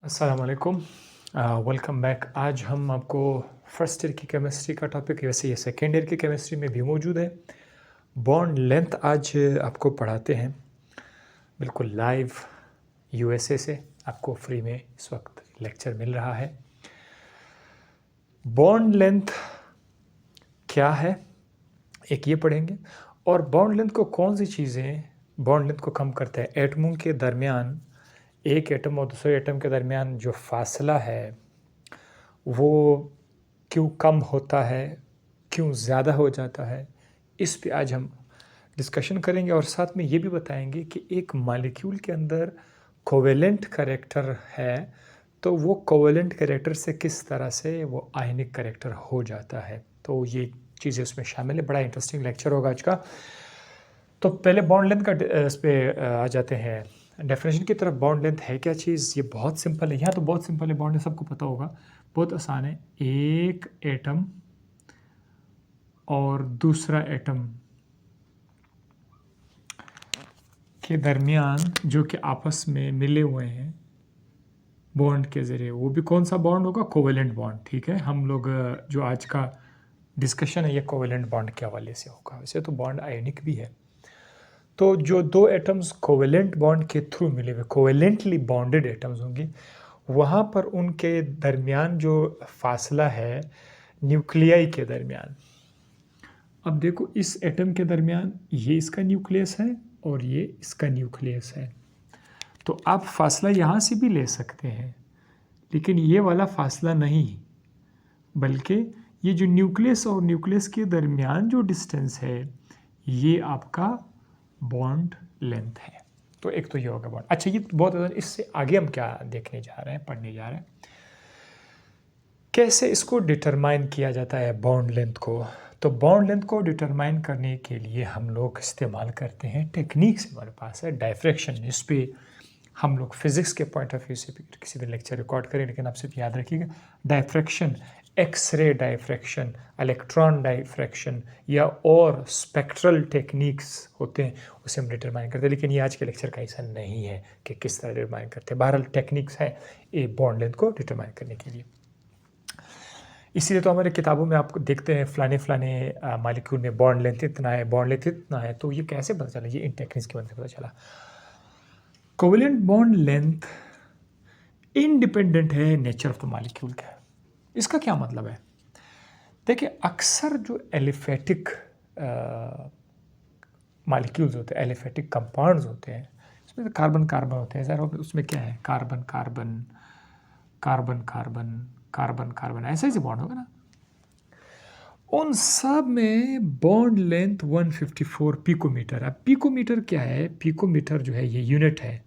अस्सलाम वालेकुम। Welcome back. आज हम आपको फर्स्ट ईयर की केमिस्ट्री का टॉपिक, वैसे ये सेकेंड ईयर की केमिस्ट्री में भी मौजूद है, बॉन्ड लेंथ आज आपको पढ़ाते हैं बिल्कुल लाइव यूएसए से। आपको फ्री में इस वक्त लेक्चर मिल रहा है। बॉन्ड लेंथ क्या है, एक ये पढ़ेंगे, और बॉन्ड लेंथ को कौन सी चीज़ें बॉन्ड लेंथ को कम करते हैं। एटमों के दरमियान, एक एटम और दूसरे एटम के दरमियान जो फासला है वो क्यों कम होता है, क्यों ज़्यादा हो जाता है, इस पे आज हम डिस्कशन करेंगे। और साथ में ये भी बताएंगे कि एक मॉलिक्यूल के अंदर कोवेलेंट कैरेक्टर है, तो वो कोवेलेंट कैरेक्टर से किस तरह से वो आयनिक कैरेक्टर हो जाता है। तो ये चीज़ें उसमें शामिल है। बड़ा इंटरेस्टिंग लेक्चर होगा आज का। तो पहले बॉन्ड लेंथ का इस पर आ जाते हैं डेफिनेशन की तरफ। बॉन्ड लेंथ है क्या चीज़, ये बहुत सिंपल है। यहाँ तो बहुत सिंपल है, बॉन्ड लेंथ सबको पता होगा, बहुत आसान है। एक एटम और दूसरा एटम के दरमियान जो कि आपस में मिले हुए हैं बॉन्ड के ज़रिए, वो भी कौन सा बॉन्ड होगा, कोवेलेंट बॉन्ड। ठीक है, हम लोग जो आज का डिस्कशन है ये कोवेलेंट बॉन्ड के हवाले से होगा। वैसे तो बॉन्ड आयनिक भी है। तो जो दो एटम्स कोवेलेंट बॉन्ड के थ्रू मिले हुए, कोवेलेंटली बॉन्डेड एटम्स होंगे, वहाँ पर उनके दरमियान जो फासला है न्यूक्लियाई के दरमियान। अब देखो, इस एटम के दरमियान ये इसका न्यूक्लियस है और ये इसका न्यूक्लियस है। तो आप फासला यहाँ से भी ले सकते हैं, लेकिन ये वाला फासला नहीं, बल्कि ये जो न्यूक्लियस और न्यूक्लियस के दरमियान जो डिस्टेंस है ये आपका बॉन्ड लेंथ है। तो एक तो ये होगा बॉन्ड। अच्छा, ये बहुत, इससे आगे हम क्या देखने जा रहे हैं, पढ़ने जा रहे हैं, कैसे इसको डिटरमाइन किया जाता है बॉन्ड लेंथ को। तो बॉन्ड लेंथ को डिटरमाइन करने के लिए हम लोग इस्तेमाल करते हैं टेक्निक्स, हमारे पास है डायफ्रैक्शन। इस पर हम लोग फिज़िक्स के पॉइंट ऑफ व्यू से भी किसी दिन लेक्चर रिकॉर्ड करें, लेकिन आप सिर्फ याद रखिएगा diffraction, x-ray diffraction, electron diffraction या और स्पेक्ट्रल टेक्निक्स होते हैं, उसे हम डिटरमाइन करते हैं। लेकिन ये आज के लेक्चर का ऐसा नहीं है कि किस तरह डिटरमाइन करते हैं। बहरहाल टेक्निक्स है ये बॉन्ड लेंथ को डिटरमाइन करने के लिए। इसीलिए तो हमारे किताबों में आपको देखते हैं फलाने मालिक्यूल में बॉन्ड लेंथ इतना है, बॉन्ड लेंथ इतना है। तो ये कैसे पता चला, ये इन टेक्निक्स की वजह से पता चला। कोवेलेंट बॉन्ड लेंथ इंडिपेंडेंट है नेचर ऑफ द मॉलिक्यूल का। इसका क्या मतलब है, देखिए अक्सर जो एलिफेटिक मॉलिक्यूल्स होते हैं, एलिफेटिक कंपाउंड्स होते हैं, इसमें कार्बन कार्बन होते हैं सर, उसमें क्या है, carbon carbon carbon carbon carbon carbon, ऐसे ही बॉन्ड होगा ना। उन सब में बॉन्ड लेंथ 154 पिकोमीटर। अब पिकोमीटर क्या है, पिकोमीटर जो है ये यूनिट है।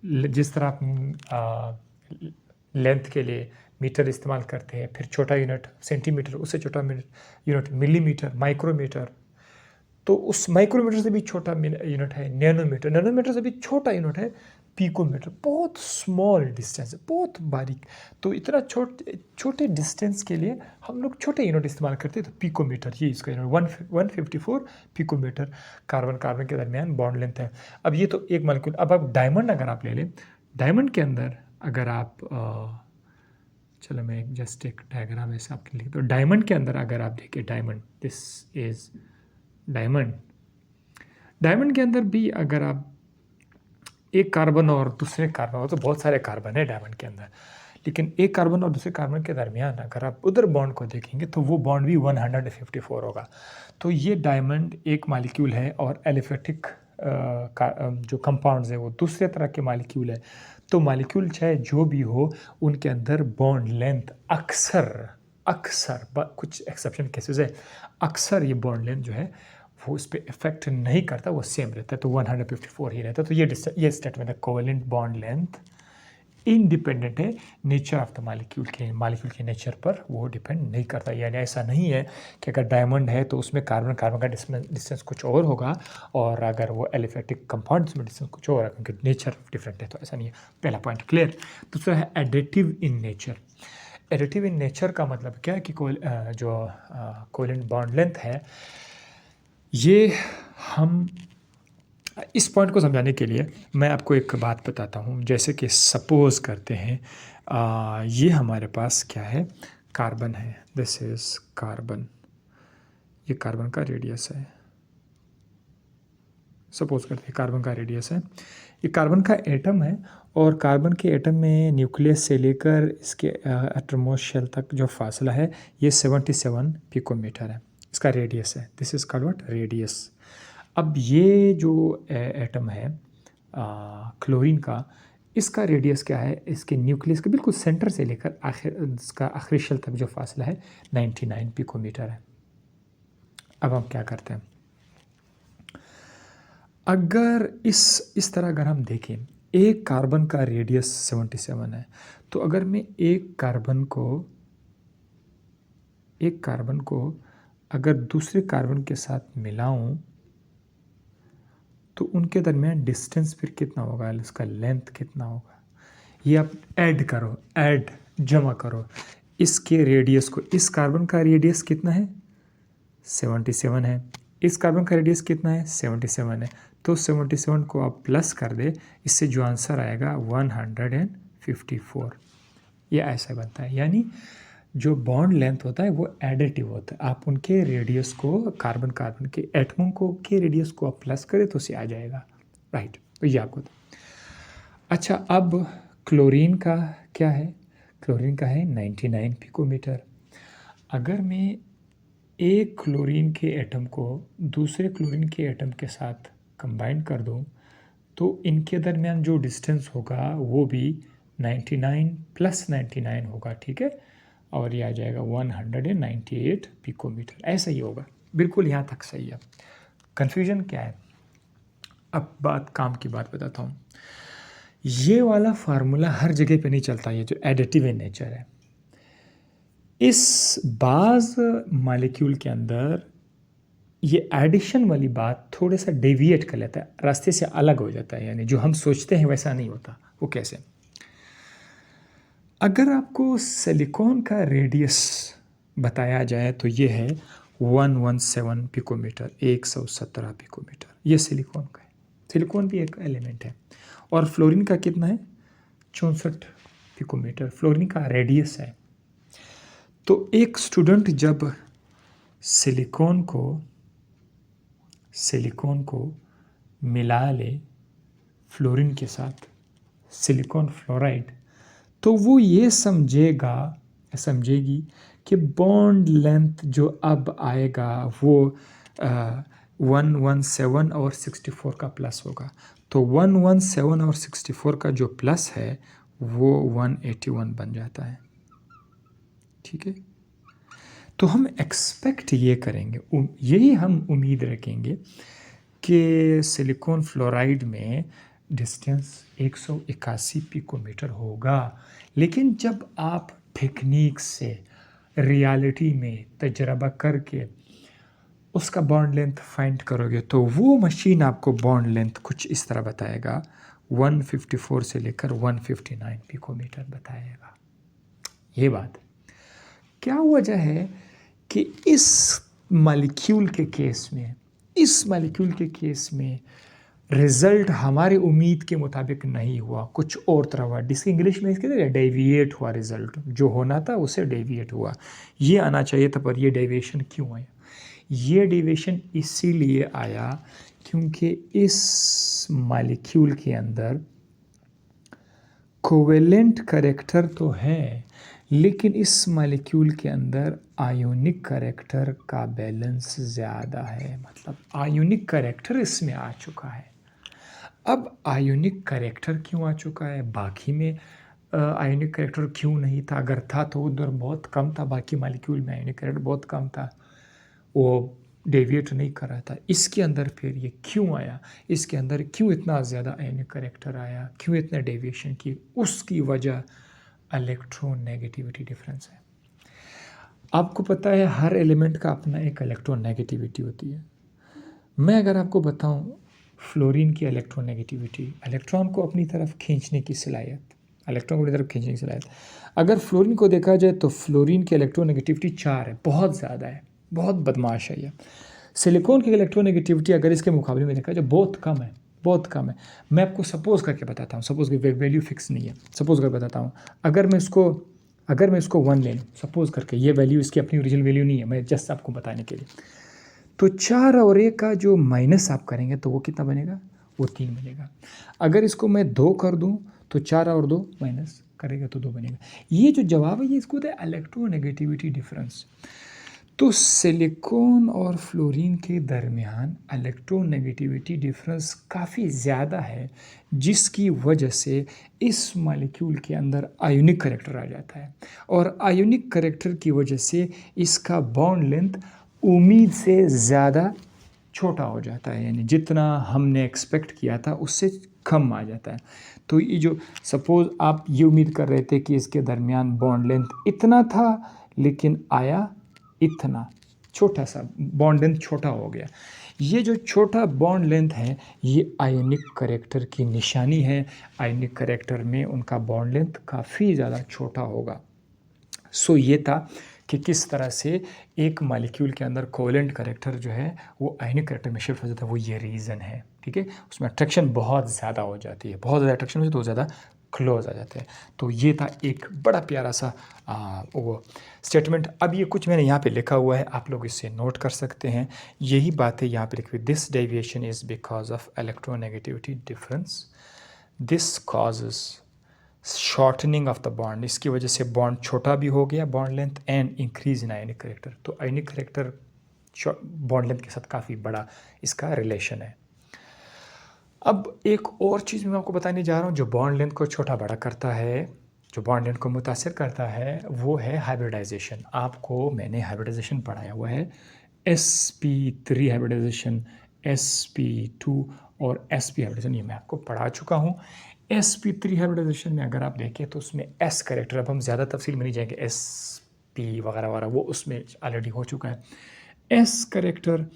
जिस तरह आप लेंथ के लिए मीटर इस्तेमाल करते हैं, फिर छोटा यूनिट सेंटीमीटर, उससे छोटा यूनिट मिलीमीटर, माइक्रोमीटर, तो उस माइक्रोमीटर से भी छोटा यूनिट है नैनोमीटर, नैनोमीटर से भी छोटा यूनिट है पिकोमीटर। बहुत स्मॉल डिस्टेंस है, बहुत बारीक। तो इतना छोटे डिस्टेंस के लिए हम लोग छोटे यूनिट इस्तेमाल करते हैं, तो पिकोमीटर ये इसका यूनिट 154 पिकोमीटर कार्बन कार्बन के दरमियान बॉन्ड लेंथ है। अब ये तो एक मॉलिक्यूल। अब आप डायमंड अगर आप ले लें, डायमंड के अंदर अगर आप चलो मैं जस्ट एक डायग्राम ऐसे आपके लिए, तो डायमंड के अंदर अगर आप देखिए, diamond, this is diamond. Diamond के अंदर भी अगर आप एक कार्बन और दूसरे कार्बन हो, तो बहुत सारे कार्बन है डायमंड के अंदर, लेकिन एक कार्बन और दूसरे कार्बन के दरमियान अगर आप उधर बॉन्ड को देखेंगे तो वो बॉन्ड भी 154 होगा। तो ये डायमंड एक मालिक्यूल है और एलिफेटिक जो कंपाउंड्स है वो दूसरे तरह के मालिक्यूल है। तो मालिक्यूल चाहे जो भी हो, उनके अंदर बॉन्ड लेंथ अक्सर कुछ एक्सेप्शन केसेस है, अक्सर ये बॉन्ड लेंथ जो है वो उस पर इफेक्ट नहीं करता, वो सेम रहता है, तो 154 ही रहता है। तो ये स्टेटमेंट है, कोवेलेंट बॉन्ड लेंथ इंडिपेंडेंट है नेचर ऑफ द मालिक्यूल के नेचर पर वो डिपेंड नहीं करता। यानी ऐसा नहीं है कि अगर डायमंड है तो उसमें कार्बन कार्बन का डिस्टेंस कुछ और होगा, और अगर वो एलिफेटिक कंपाउंड्स में डिस्टेंस कुछ और है, क्योंकि नेचर डिफरेंट है। तो ऐसा नहीं है, पहला पॉइंट क्लियर। दूसरा है additive in nature. Additive in nature का मतलब क्या है कि जो कोवेलेंट बॉन्ड लेंथ है, ये हम इस पॉइंट को समझाने के लिए मैं आपको एक बात बताता हूँ। जैसे कि सपोज़ करते हैं ये हमारे पास क्या है, कार्बन है, दिस इज़ कार्बन, ये कार्बन का रेडियस है। सपोज़ करते हैं कार्बन का रेडियस है, ये कार्बन का एटम है और कार्बन के एटम में न्यूक्लियस से लेकर इसके एटमोस्ट शेल तक जो फासला है ये 77 पिकोमीटर है, इसका रेडियस है। This is called what, radius. अब ये जो एटम है क्लोरीन का, इसका रेडियस क्या है, इसके न्यूक्लियस के बिल्कुल सेंटर से लेकर आखिर इसका आखिरी शेल तक जो फासला है 99 पिकोमीटर है। अब हम क्या करते हैं, अगर इस तरह अगर हम देखें, एक कार्बन का रेडियस 77 है, तो अगर मैं एक कार्बन को अगर दूसरे कार्बन के साथ मिलाऊं तो उनके दरमियान डिस्टेंस फिर कितना होगा, इसका लेंथ कितना होगा, ये आप ऐड करो, जमा करो इसके रेडियस को। इस कार्बन का रेडियस कितना है, 77 है, इस कार्बन का रेडियस कितना है, 77 है, तो 77 को आप प्लस कर दे, इससे जो आंसर आएगा 154। ये ऐसा बनता है, यानी जो बॉन्ड लेंथ होता है वो एडिटिव होता है। आप उनके रेडियस को, कार्बन के एटमों को के रेडियस को आप प्लस करें तो उसे आ जाएगा, राइट। तो ये आपको अच्छा। अब क्लोरीन का क्या है, क्लोरीन का है 99 पिकोमीटर। अगर मैं एक क्लोरीन के एटम को दूसरे क्लोरीन के एटम के साथ कंबाइन कर दूं तो इनके दरमियान जो डिस्टेंस होगा वो भी 99 प्लस 99 होगा, ठीक है, और ये आ जाएगा 198 पिकोमीटर। ऐसा ही होगा, बिल्कुल यहाँ तक सही है। कन्फ्यूजन क्या है, अब काम की बात बताता हूँ। ये वाला फार्मूला हर जगह पे नहीं चलता, ये जो एडिटिव इन नेचर है, इस बाज मॉलिक्यूल के अंदर ये एडिशन वाली बात थोड़ा सा डेविएट कर लेता है, रास्ते से अलग हो जाता है, यानी जो हम सोचते हैं वैसा नहीं होता। वो कैसे, अगर आपको सिलिकॉन का रेडियस बताया जाए तो ये है 117 पिकोमीटर, 117 पिकोमीटर, ये सिलिकॉन का है। सिलिकॉन भी एक एलिमेंट है। और फ्लोरीन का कितना है, 64 पिकोमीटर, फ्लोरीन का रेडियस है। तो एक स्टूडेंट जब सिलिकॉन को मिला ले फ्लोरीन के साथ, सिलिकॉन फ्लोराइड, तो वो ये समझेगी कि बॉन्ड लेंथ जो अब आएगा वो 117 और 64 का प्लस होगा। तो 117 और 64 का जो प्लस है वो 181 बन जाता है, ठीक है। तो हम एक्सपेक्ट ये करेंगे, यही हम उम्मीद रखेंगे कि सिलिकॉन फ्लोराइड में डिस्टेंस 181 पिकोमीटर होगा। लेकिन जब आप टेक्निक से, रियलिटी में तजर्बा करके उसका बॉन्ड लेंथ फाइंड करोगे तो वो मशीन आपको बॉन्ड लेंथ कुछ इस तरह बताएगा, 154 से लेकर 159 पिकोमीटर बताएगा। ये बात क्या वजह है कि इस मॉलिक्यूल के केस में रिज़ल्ट हमारे उम्मीद के मुताबिक नहीं हुआ, कुछ और तरह हुआ। जिसकी इंग्लिश में इसके डेविएट हुआ, रिज़ल्ट जो होना था उससे डेविएट हुआ। ये आना चाहिए था, पर ये डेविएशन क्यों आया? ये डेविएशन इसीलिए आया क्योंकि इस मॉलिक्यूल के अंदर कोवेलेंट कैरेक्टर तो है, लेकिन इस मॉलिक्यूल के अंदर आयोनिक कैरेक्टर का बैलेंस ज़्यादा है। मतलब आयोनिक कैरेक्टर इसमें आ चुका है। अब आयोनिक कैरेक्टर क्यों आ चुका है, बाकी में आयोनिक कैरेक्टर क्यों नहीं था? अगर था तो उधर बहुत कम था, बाकी मॉलिक्यूल में आयोनिक कैरेक्टर बहुत कम था, वो डेविएट नहीं कर रहा था। इसके अंदर फिर ये क्यों आया, इसके अंदर क्यों इतना ज़्यादा आयोनिक कैरेक्टर आया, क्यों इतना डेविएशन की? उसकी वजह इलेक्ट्रोनेगेटिविटी डिफरेंस है। आपको पता है हर एलिमेंट का अपना एक इलेक्ट्रोनेगेटिविटी होती है। मैं अगर आपको बताऊं फ्लोरीन की इलेक्ट्रोनेगेटिविटी, इलेक्ट्रॉन को अपनी तरफ खींचने की सलाहियत, अगर फ्लोरीन को देखा जाए तो फ्लोरीन की इलेक्ट्रोनेगेटिविटी 4 है, बहुत ज़्यादा है, बहुत बदमाश है ये। सिलिकॉन की इलेक्ट्रोनेगेटिविटी अगर इसके मुकाबले में देखा जाए बहुत कम है, बहुत कम है। मैं आपको सपोज़ करके बताता हूँ, सपोज़ कि वैल्यू फिक्स नहीं है, सपोज़ करके बताता हूँ। अगर मैं इसको 1 ले लूँ, सपोज़ करके, ये वैल्यू इसकी अपनी ओरिजिनल वैल्यू नहीं है, मैं जस्ट आपको बताने के लिए, तो 4 और 1 का जो माइनस आप करेंगे तो वो कितना बनेगा, वो 3 बनेगा। अगर इसको मैं 2 कर दूँ तो 4 और 2 माइनस करेगा तो 2 बनेगा। ये जो जवाब है ये इसको होता है इलेक्ट्रोनेगेटिविटी डिफरेंस। तो सिलिकॉन और फ्लोरीन के दरमियान इलेक्ट्रोनेगेटिविटी डिफरेंस काफ़ी ज़्यादा है, जिसकी वजह से इस मॉलिक्यूल के अंदर आयोनिक करैक्टर आ जाता है, और आयोनिक करैक्टर की वजह से इसका बॉन्ड लेंथ उम्मीद से ज़्यादा छोटा हो जाता है, यानी जितना हमने एक्सपेक्ट किया था उससे कम आ जाता है। तो ये जो सपोज़ आप ये उम्मीद कर रहे थे कि इसके दरमियान बॉन्ड लेंथ इतना था, लेकिन आया इतना छोटा सा, बॉन्ड लेंथ छोटा हो गया। ये जो छोटा बॉन्ड लेंथ है ये आयोनिक करैक्टर की निशानी है। आयोनिक करैक्टर में उनका बॉन्ड लेंथ काफ़ी ज़्यादा छोटा होगा। सो ये था कि किस तरह से एक मॉलिक्यूल के अंदर कोवेलेंट करैक्टर जो है वो आयोनिक करैक्टर में शिफ्ट हो जाता है, वो ये रीज़न है। ठीक है, उसमें अट्रैक्शन बहुत ज़्यादा हो जाती है, बहुत ज़्यादा अट्रैक्शन हो जाती है तो ज़्यादा क्लोज आ जाते हैं। तो ये था एक बड़ा प्यारा सा वो स्टेटमेंट। अब ये कुछ मैंने यहाँ पे लिखा हुआ है, आप लोग इससे नोट कर सकते हैं। यही बात है यहाँ पे लिखी हुई, this deviation is because of electronegativity difference, this causes shortening of the bond, इसकी वजह से बॉन्ड छोटा भी हो गया, bond length, and increase in ionic character. तो आयोनिक करैक्टर बॉन्ड लेंथ के साथ काफ़ी बड़ा इसका रिलेशन है। अब एक और चीज़ मैं आपको बताने जा रहा हूँ जो बॉन्ड लेंथ को छोटा बड़ा करता है, जो बॉन्ड लेंथ को मुतासिर करता है, वो है हाइब्रिडाइजेशन। आपको मैंने हाइब्रिडाइजेशन पढ़ाया हुआ है, sp3 हाइब्रिडाइजेशन, sp2 और sp हाइब्रिडाइजेशन, ये मैं आपको पढ़ा चुका हूँ। sp3 हाइब्रिडाइजेशन में अगर आप देखें तो उसमें s करैक्टर, अब हम ज़्यादा तफसील में नहीं जाएंगे, sp वगैरह वगैरह वो उसमें ऑलरेडी हो चुका है। s करैक्टर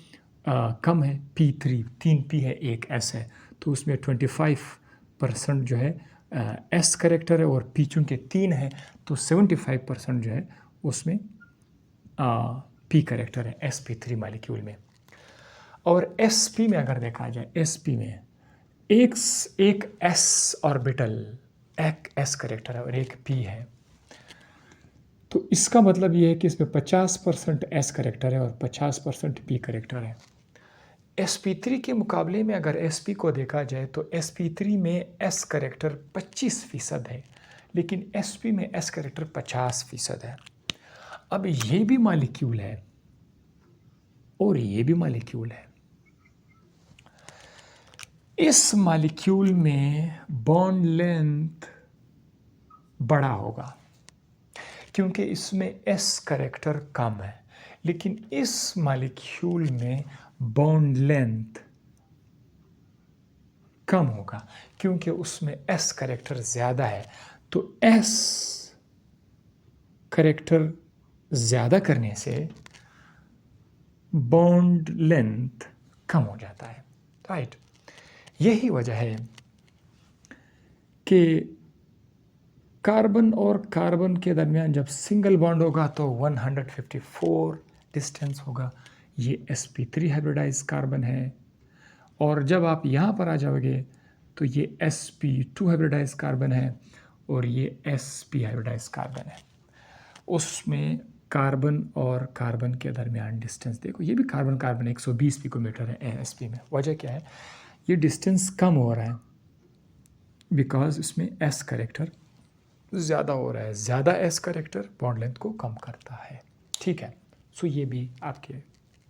कम है, p3, 3 p है 1 s है, तो उसमें 25% जो है s करैक्टर है, और p चूँकि 3 है तो 75% जो है उसमें p करैक्टर है sp3 मॉलिक्यूल में। और sp में अगर देखा जाए, sp में एक s ऑर्बिटल, एक s करैक्टर है और एक p है, तो इसका मतलब ये है कि इसमें 50% s करैक्टर है और 50% p करैक्टर है। sp3 के मुकाबले में अगर sp को देखा जाए तो sp3 में s करैक्टर 25% है, लेकिन sp में s करैक्टर 50% है। अब ये भी मॉलिक्यूल है और ये भी मॉलिक्यूल है। इस मॉलिक्यूल में बॉन्ड लेंथ बड़ा होगा क्योंकि इसमें s करैक्टर कम है, लेकिन इस मॉलिक्यूल में बॉन्ड लेंथ कम होगा क्योंकि उसमें s करैक्टर ज़्यादा है। तो s करैक्टर ज़्यादा करने से बॉन्ड लेंथ कम हो जाता है, राइट। यही वजह है कि कार्बन और कार्बन के दरमियान जब सिंगल बॉन्ड होगा तो 154 डिस्टेंस होगा, ये sp3 हाइब्रिडाइज कार्बन है। और जब आप यहाँ पर आ जाओगे तो ये sp2 हाइब्रिडाइज कार्बन है और ये sp हाइब्रिडाइज कार्बन है। उसमें कार्बन और कार्बन के दरमियान डिस्टेंस देखो, ये भी कार्बन कार्बन 120 पिकोमीटर है sp में। वजह क्या है, ये डिस्टेंस कम हो रहा है बिकॉज इसमें s करैक्टर ज़्यादा हो रहा है। ज़्यादा s करैक्टर बॉन्ड लेंथ को कम करता है, ठीक है। सो ये भी आपके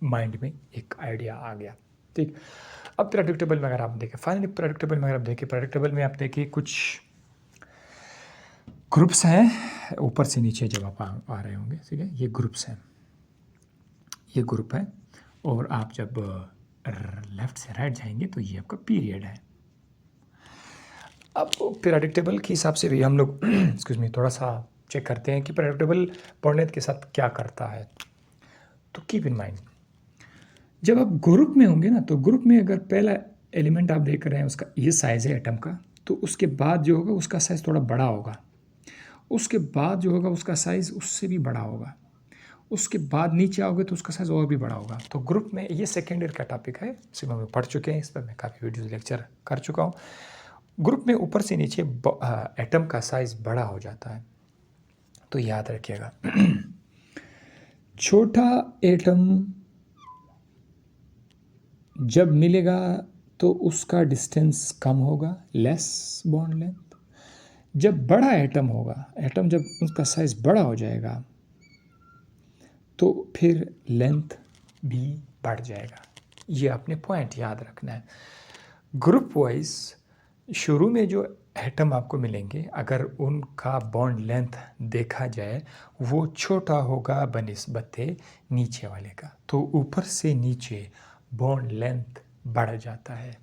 माइंड में एक आइडिया आ गया, ठीक। अब प्रेडिक्टेबल में अगर आप देखें, फाइनली प्रेडिक्टेबल में अगर आप देखें, प्रेडिक्टेबल में आप देखिए कुछ ग्रुप्स हैं ऊपर से नीचे जब आप आ रहे होंगे, ठीक है। ये ग्रुप्स हैं, ये ग्रुप है, और आप जब लेफ़्ट से राइट जाएंगे तो ये आपका पीरियड है। अब प्रेडिक्टेबल के हिसाब से भी हम लोग एक्सक्यूज मी थोड़ा सा चेक करते हैं कि प्रेडिक्टेबल बॉन्ड लेंथ के साथ क्या करता है। तो कीप इन माइंड, जब आप ग्रुप में होंगे ना, तो ग्रुप में अगर पहला एलिमेंट आप देख रहे हैं उसका ये साइज़ है एटम का, तो उसके बाद जो होगा उसका साइज़ थोड़ा बड़ा होगा, उसके बाद जो होगा उसका साइज़ उससे भी बड़ा होगा, उसके बाद नीचे आओगे तो उसका साइज़ और भी बड़ा होगा। तो ग्रुप में ये सेकेंड ईयर का टॉपिक है, इसी में हम पढ़ चुके हैं, इस पर मैं काफ़ी वीडियो लेक्चर कर चुका हूँ। ग्रुप में ऊपर से नीचे एटम का साइज़ बड़ा हो जाता है, तो याद रखिएगा। छोटा एटम जब मिलेगा तो उसका डिस्टेंस कम होगा, लेस बॉन्ड लेंथ। जब बड़ा एटम होगा, एटम जब उसका साइज़ बड़ा हो जाएगा तो फिर लेंथ भी बढ़ जाएगा। ये अपने पॉइंट याद रखना है। ग्रुप वाइज शुरू में जो एटम आपको मिलेंगे, अगर उनका बॉन्ड लेंथ देखा जाए वो छोटा होगा बनिस्बते नीचे वाले का, तो ऊपर से नीचे बॉन्ड लेंथ बढ़ जाता है।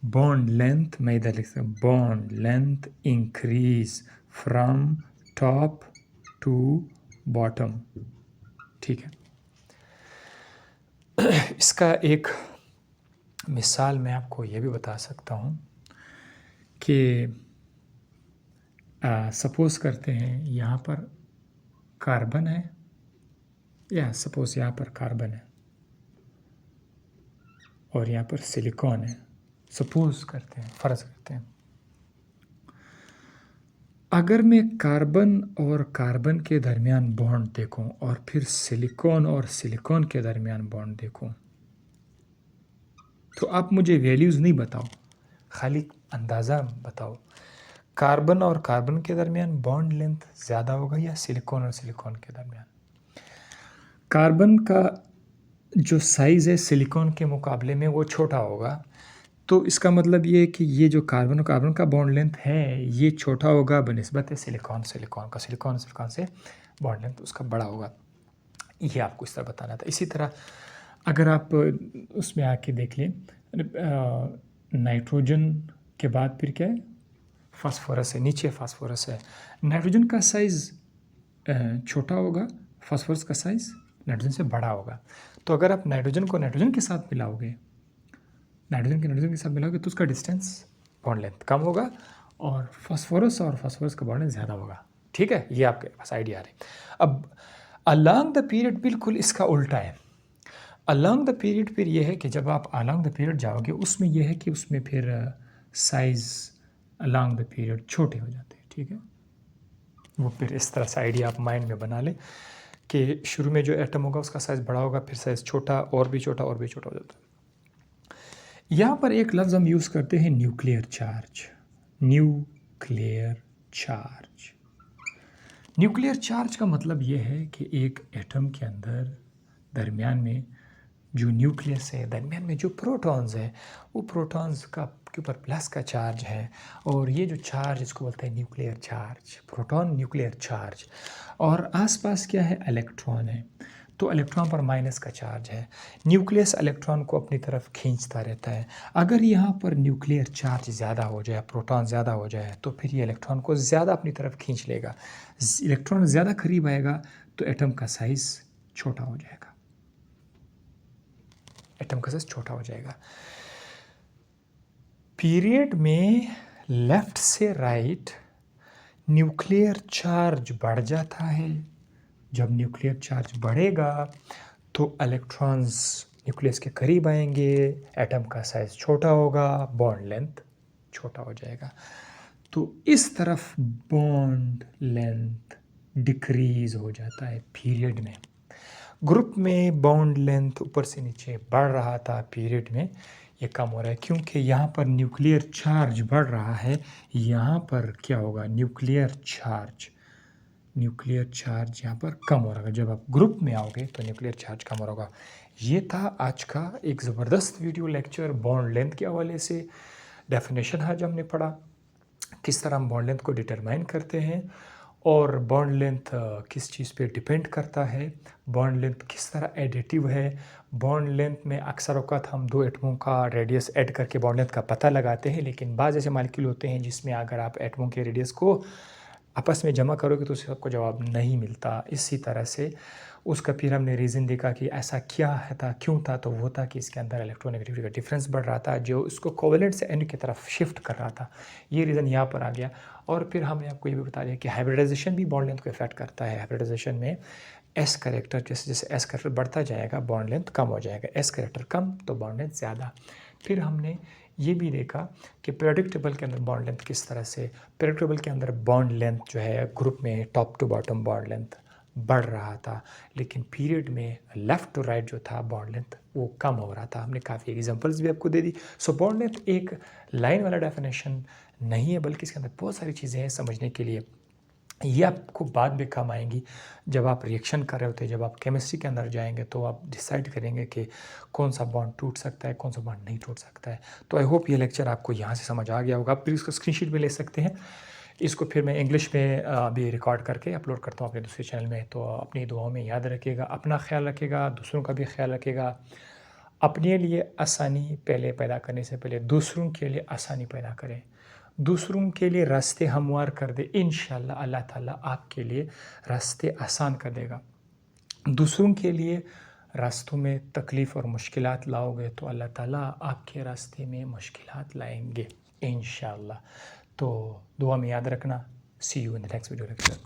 बॉन्ड लेंथ मैं इधर लिख सकता हूँ, bond length increase from top to bottom. ठीक है, इसका एक मिसाल मैं आपको ये भी बता सकता हूँ कि सपोज़ करते हैं यहाँ पर कार्बन है, या सपोज़ यहाँ पर कार्बन है और यहाँ पर सिलिकॉन है। सपोज़ करते हैं, फ़र्ज़ करते हैं, अगर मैं कार्बन और कार्बन के दरमियान बॉन्ड देखूं और फिर सिलिकॉन और सिलिकॉन के दरमियान बॉन्ड देखूं, तो आप मुझे वैल्यूज़ नहीं बताओ, खाली अंदाज़ा बताओ, कार्बन और कार्बन के दरमियान बॉन्ड लेंथ ज़्यादा होगा या सिलिकॉन और सिलिकॉन के दरमियान? कार्बन का जो साइज़ है सिलिकॉन के मुकाबले में वो छोटा होगा, तो इसका मतलब ये है कि ये जो कार्बन और कार्बन का बॉन्ड लेंथ है ये छोटा होगा बनिस्बत सिलिकॉन का। सिलिकॉन से बॉन्ड लेंथ उसका बड़ा होगा। ये आपको इस तरह बताना था। इसी तरह अगर आप उसमें आके देख लें, नाइट्रोजन के बाद फिर क्या है, फास्फोरस है, नीचे फास्फोरस है। नाइट्रोजन का साइज़ छोटा होगा, फास्फोरस का साइज़ नाइट्रोजन से बड़ा होगा। तो अगर आप नाइट्रोजन को नाइट्रोजन के साथ मिलाओगे, नाइट्रोजन के साथ मिलाओगे तो उसका डिस्टेंस बॉन्ड लेंथ कम होगा और फास्फोरस का बॉन्ड लेंथ ज़्यादा होगा। ठीक है, ये आपके पास आइडिया आ रही। अब अलॉन्ग द पीरियड बिल्कुल इसका उल्टा है। अलॉन्ग द पीरियड फिर ये है कि जब आप अलॉन्ग द पीरियड जाओगे उसमें यह है कि उसमें फिर साइज़ अलॉन्ग द पीरियड छोटे हो जाते हैं। ठीक है, वो फिर इस तरह से आइडिया आप माइंड में बना लें कि शुरू में जो एटम होगा उसका साइज़ बड़ा होगा, फिर साइज़ छोटा और भी छोटा और भी छोटा हो जाता है। यहाँ पर एक लफ्ज़ हम यूज़ करते हैं, nuclear charge. Nuclear charge, nuclear charge का मतलब ये है कि एक एटम के अंदर दरमियान में जो न्यूक्लियस है, दरमियान में जो प्रोटॉन्स है, वो प्रोटॉन्स का के ऊपर प्लस का चार्ज है, और ये जो चार्ज इसको बोलते हैं nuclear charge, proton nuclear charge. और आसपास क्या है, इलेक्ट्रॉन है, तो इलेक्ट्रॉन पर माइनस का चार्ज है। न्यूक्लियस इलेक्ट्रॉन को अपनी तरफ खींचता रहता है। अगर यहाँ पर न्यूक्लियर चार्ज ज़्यादा हो जाए, प्रोटॉन ज़्यादा हो जाए, तो फिर ये इलेक्ट्रॉन को ज़्यादा अपनी तरफ खींच लेगा। इलेक्ट्रॉन ज़्यादा करीब आएगा तो एटम का साइज़ छोटा हो जाएगा, एटम का साइज़ छोटा हो जाएगा। पीरियड में लेफ्ट से राइट न्यूक्लियर चार्ज बढ़ जाता है। जब न्यूक्लियर चार्ज बढ़ेगा तो इलेक्ट्रॉन्स न्यूक्लियस के करीब आएंगे, एटम का साइज़ छोटा होगा, बॉन्ड लेंथ छोटा हो जाएगा। तो इस तरफ बॉन्ड लेंथ डिक्रीज हो जाता है पीरियड में। ग्रुप में बॉन्ड लेंथ ऊपर से नीचे बढ़ रहा था, पीरियड में ये कम हो रहा है क्योंकि यहाँ पर न्यूक्लियर चार्ज बढ़ रहा है। यहाँ पर क्या होगा, न्यूक्लियर चार्ज यहाँ पर कम हो रहा है। जब आप ग्रुप में आओगे तो न्यूक्लियर चार्ज कम हो रहा होगा। ये था आज का एक ज़बरदस्त वीडियो लेक्चर बॉन्ड लेंथ के हवाले से। डेफिनेशन आज हमने पढ़ा किस तरह हम बॉन्ड लेंथ को डिटरमाइन करते हैं, और बॉन्ड लेंथ किस चीज़ पे डिपेंड करता है, बॉन्ड लेंथ किस तरह एडिटिव है। बॉन्ड लेंथ में अक्सर औक़ात हम दो एटमों का रेडियस ऐड करके बॉन्ड लेंथ का पता लगाते हैं, लेकिन बाज़ ऐसे मॉलिक्यूल होते हैं जिसमें अगर आप एटमों के रेडियस को आपस में जमा करोगे तो उससे सबको जवाब नहीं मिलता। इसी तरह से उसका फिर हमने रीज़न देखा कि ऐसा क्या है था, क्यों था, तो वो था कि इसके अंदर इलेक्ट्रोनेगेटिविटी का डिफरेंस बढ़ रहा था जो इसको कोवेलेंट से एन की तरफ शिफ्ट कर रहा था। ये रीज़न यहाँ पर आ गया। और फिर हमने आपको ये भी बता दिया कि हाइब्रिडाइजेशन भी बॉन्ड लेंथ को इफेक्ट करता है। हाइब्रिडाइजेशन में एस करेक्टर जैसे जैसे एस करेक्टर बढ़ता जाएगा बॉन्ड लेंथ कम हो जाएगा, एस करेक्टर कम तो बॉन्ड लेंथ ज़्यादा। फिर हमने ये भी देखा कि प्रेडिक्टेबल के अंदर बॉन्ड लेंथ किस तरह से, प्रेडिक्टेबल के अंदर बॉन्ड लेंथ जो है ग्रुप में top to bottom bond length बढ़ रहा था, लेकिन पीरियड में लेफ़्ट टू राइट जो था बॉन्ड लेंथ वो कम हो रहा था। हमने काफ़ी एग्जांपल्स भी आपको दे दी। सो बॉन्ड लेंथ एक लाइन वाला डेफिनेशन नहीं है, बल्कि इसके अंदर बहुत सारी चीज़ें हैं समझने के लिए। ये आपको बाद में काम आएंगी जब आप रिएक्शन कर रहे होते हैं, जब आप केमिस्ट्री के अंदर जाएंगे तो आप डिसाइड करेंगे कि कौन सा बॉन्ड टूट सकता है, कौन सा बॉन्ड नहीं टूट सकता है। तो आई होप ये लेक्चर आपको यहाँ से समझ आ गया होगा। आप फिर इसको स्क्रीनशॉट में ले सकते हैं। इसको फिर मैं इंग्लिश में अभी रिकॉर्ड करके अपलोड करता हूँ अपने दूसरे चैनल में। तो अपनी दुआओं में याद रखिएगा, अपना ख्याल रखिएगा, दूसरों का भी ख्याल रखिएगा। अपने लिए आसानी पहले पैदा करने से पहले दूसरों के लिए आसानी पैदा करें, दूसरों के लिए रास्ते हमवार कर दे। इंशाअल्लाह अल्लाह ताला आपके लिए रास्ते आसान कर देगा। दूसरों के लिए रास्तों में तकलीफ़ और मुश्किलात लाओगे तो अल्लाह ताला आपके रास्ते में मुश्किलात लाएंगे इंशाअल्लाह। तो दुआ में याद रखना। See you in the next video lecture.